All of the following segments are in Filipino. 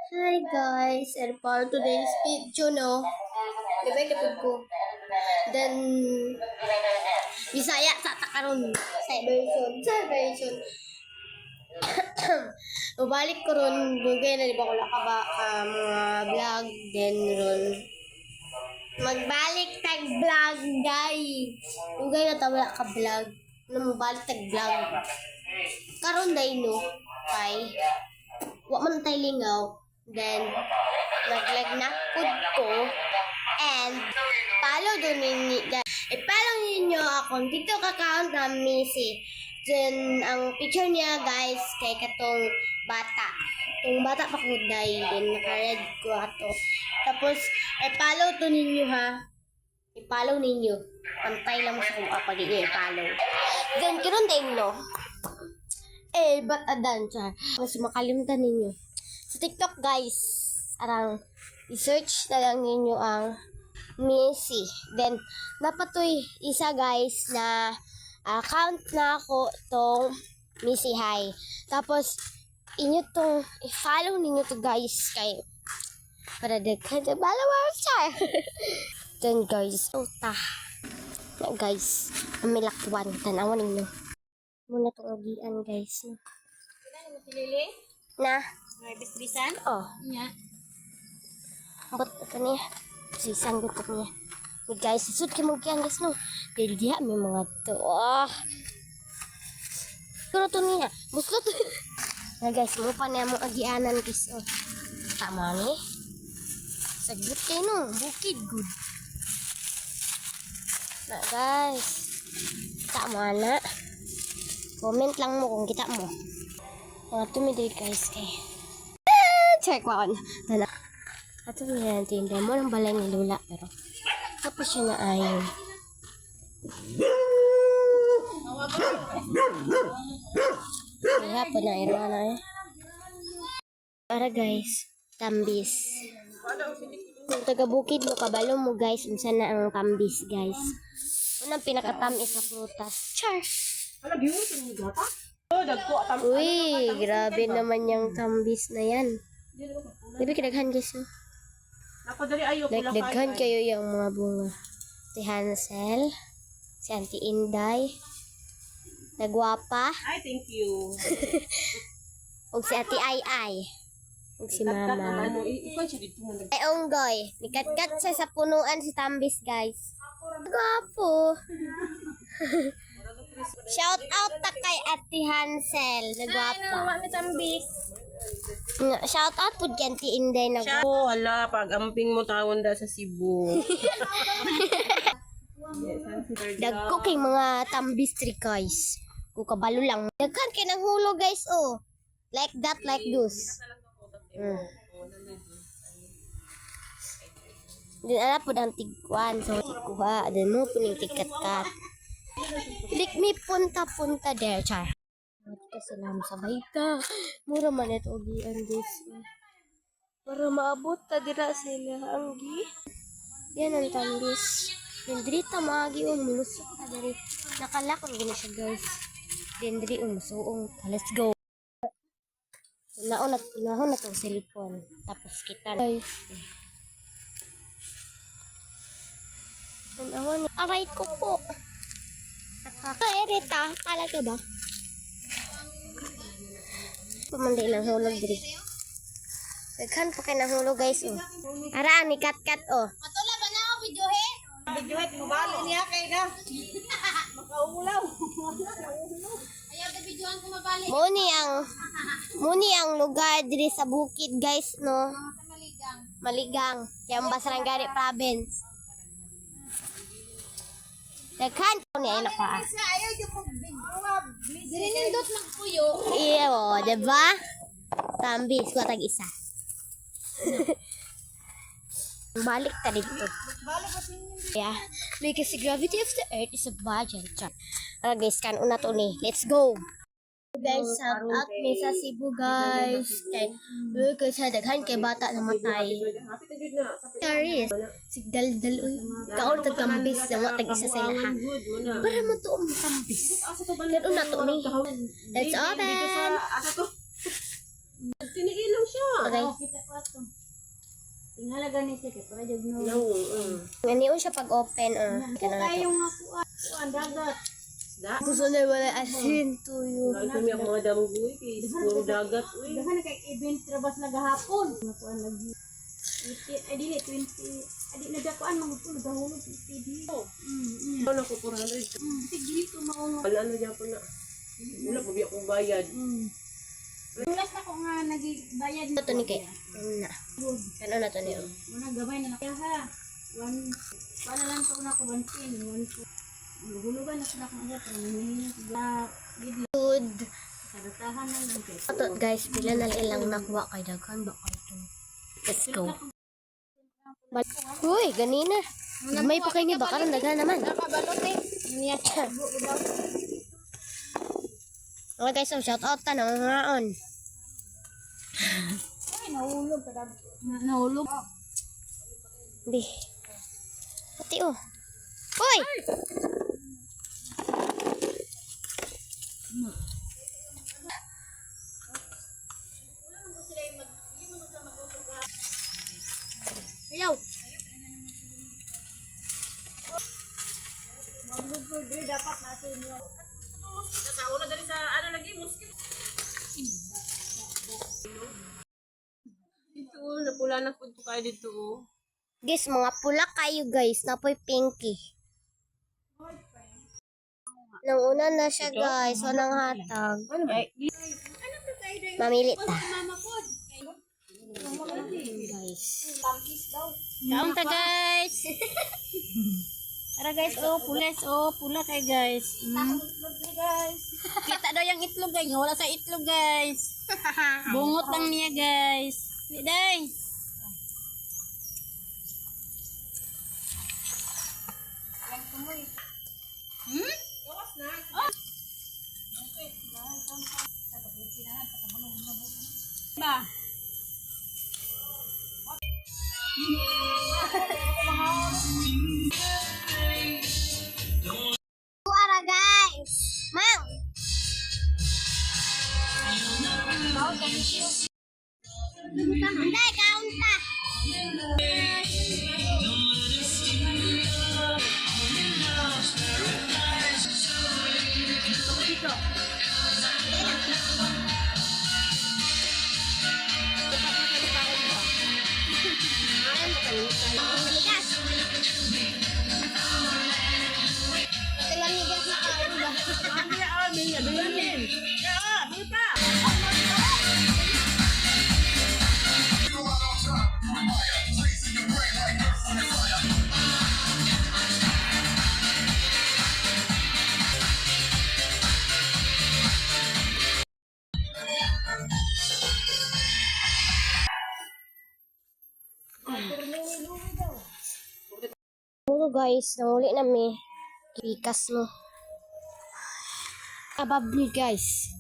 Hi guys, and for today's video, no, libay kapag ko. Then, Bisaya sa takaron sa version. Mabalik ko ron, bugay na di ba ko lakaba mga vlog, then ron. Magbalik tag vlog, guys. Bugay na tawala ka vlog. Mabalik tag vlog. Karon day no, kay wa man tay lingaw. Then, naglagnakod ko. And, follow doon ninyo. I-follow ninyo akong TikTok account na Missy. Then, ang picture niya, guys, kay katong bata. Itong bata pa ko day. Then, naka-red ko ato. Tapos, i-follow to ninyo, ha. I-follow ninyo. Pantay lang sa kung apa ninyo i-follow. Then, kiron din, no. Ba't adan, char? Mas makalimutan ninyo. Sa TikTok, guys, arang i-search na lang ninyo ang Missy. Then, napatoy isa, guys, na account na ako tong Missy Hi. Tapos, inyo tong i-follow ninyo to, guys, kay para daghan sa followers, char. Then, guys, na, guys, amilakwan. Tanawan ninyo. Muna tong agian, guys. Na? May bisbisan? Oh. Nya. Ambot ito niya. Sisan ko niya. Guys, susud ka mag-yan, guys, no? Dahil diha, may mga to. Oh. Pero to niya. Buslot. Na, guys, mo pa niya mong agianan, guys. Oh. Tama ni. Sagot kayo, no? Bukid, good. Na, guys. Tama na. Comment lang mo kung kita mo. Mga tumidiri, guys, kay. Check mo on. Ato niya natin. Demo ng balay ni Lula. Pero, tapos siya na ayaw. Kaya po na iro na eh. Para guys, tambis. Kung taga-bukid mo, kabalo mo guys, unsa na ang tambis guys. Unang pinakatamis sa prutas. Char! Uy, grabe naman yung tambis na yan. Diba kinaghan guys, no? Like, daghan kayo yung mga bunga. Si Hansel, si Auntie Inday, nagwapa. Ay, thank you. Og si Ate Ay. Og si Mama. Ay, onggoy. Nikat-kat siya sa punuan si Tambis, guys. Gwapo. Shout out ta kay Ate Hansel. Nagwapa. Ay, Tambis. Shout out po kay Auntie Inday. Oh, hala, pag-amping mo tawon da sa Cebu. Dagko kay mga Tambis tree, guys. Kung kabalo lang. Daghan kay nang hulo, guys, oh. Like that, like this. Din ala po ang tigwan. So, kuha. Din mo po yung tigkat-kat. Lik mi punta-punta there, char. Ito sila sabay ka. Mura man ito, ogian, guys. Para maabot ta dira sila, anggi. Yan ang Tambis. Dendrita maagi mulusok ta dari. Nakalakon gina siya, guys. Dendri musuong. Let's go. Naon na tong cellphone. Tapos kita guys. Aray ko po. Erita, talaga ba? Pumanday lang hulog diri. Daghan pa kay nahulog, guys, oh. Ara ni kat-kat, oh. Matula ba na ako, videohe? Videohe, mabali niya kay na. Makaulaw. Ayaw na videohan ko mabali. Muni ang lugar diri sa bukid, guys, no. Maligang. Yang Basarangani province. Daghan ko ni ay nakaas. Ayaw yung mag-video. Dirinindot lang puyo. Iyo, diba? Tambis ko tag isa. Balik ta dito. Yeah. Because the gravity of the earth is a budget. Guys, kan una to ni. Let's go. Guys, shout out me sa Cebu, guys. Kay sa daghan kay bata namatay. Charis. Si daldal uy. Kaon tag tambis na tag isa sa ilaha. Para mo to tambis. Kan una to ni. Let's open. Tinigilaw siya. Okay. Nalaga ni Sike, para jud no. Ganiyon siya pag open. Ganun na to. Kayong kuan dagat. Gusto na wala asin tuyo. Ay, kami ang mga damgoy, puro dagat, uy. Dahan kay event trabas na gahapon. Nakuan lagi. Ay dili 20. Adi na dakuan mangupo nagahulog TV. Ano ko 400? Sig dili ko mao. Wala na dyan po na. Wala, pag akong bayad. Last na ko nga nagibayad Ito ni kay. Ano na to niyo? Muna gamay na kaya ha. Para lang ko na ko 1 Hulugan na sila kung ano, pero nangyayang sila video. Food. Kadatahan na lang guys. Ito guys, pila na ilang nakuha kay daghan ba kay ito. Let's go. Uy, ganina. May pa kayo ni baka ng daghan naman. Nakabalot eh. Okay guys, so shout out ta nang ngaon. Ay, nahulog. Nahulog. Di. Ati oh. Uy! Ayaw. Maglugod din dapat natin yun. Sa una dali sa, ano lagi, muskin. Dito, napula na po kayo dito, oh. Guys, mga pula kayo guys. Napoy pinky. Nang una na siya guys. Walang hatag. Ano ba? Mamili ta. Mama po. Guys. Kaon ta guys. Tara guys, pula kay guys. Kita daw yung itlog guys, wala sa itlog guys. Bungot lang niya guys. Day. Ba? Para guys. Mang. Hindi, kaunta. Hello guys, nanguli na mi. Kikas mo. Ababli guys.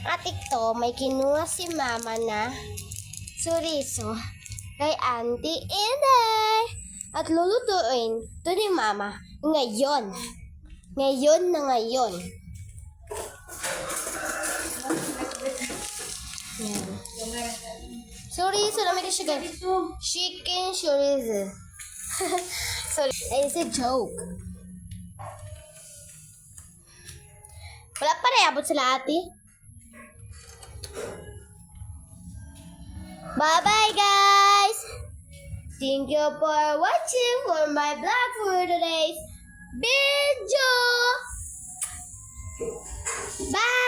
Atik to, may kinuha si mama na suriso kay Auntie Inay. At lulutuin to ni mama ngayon. Ngayon na ngayon. Yan. Chorizo naman siya guys. Chicken chorizo. Sorry, it's a joke. Wala pa na abot sila ate. Bye-bye guys! Thank you for watching for my vlog for today's video. Bye!